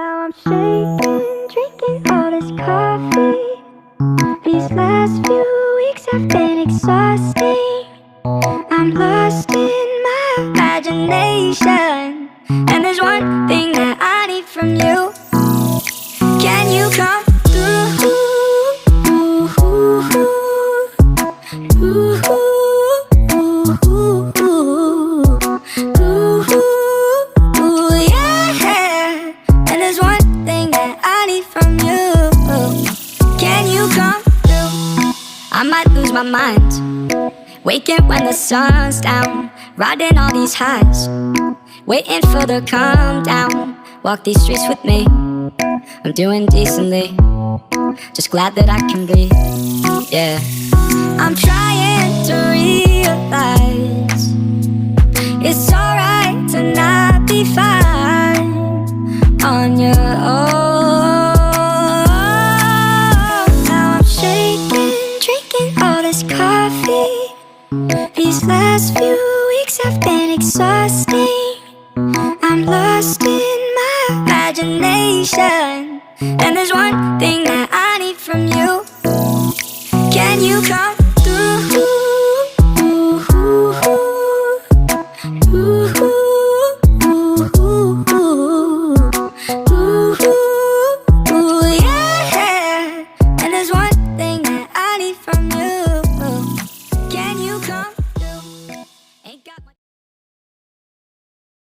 Now I'm shaking, drinking all this coffee. These last few weeks have been exhausting. I'm lost in my imagination, and there's one thing that I need from you. Can you come through? Yeah. And there's one thing that I need from you. Can you come through? I might lose my mind, waking when the sun's down, riding all these highs, waiting for the calm down. Walk these streets with me, I'm doing decently, just glad that I can breathe, yeah. I'm trying to realize it's alright to not be fine on your own. Now I'm shaking, drinking all this coffee. These last few weeks have been exhausting. I'm lost in my imagination, and there's one thing that I need from you. Can you come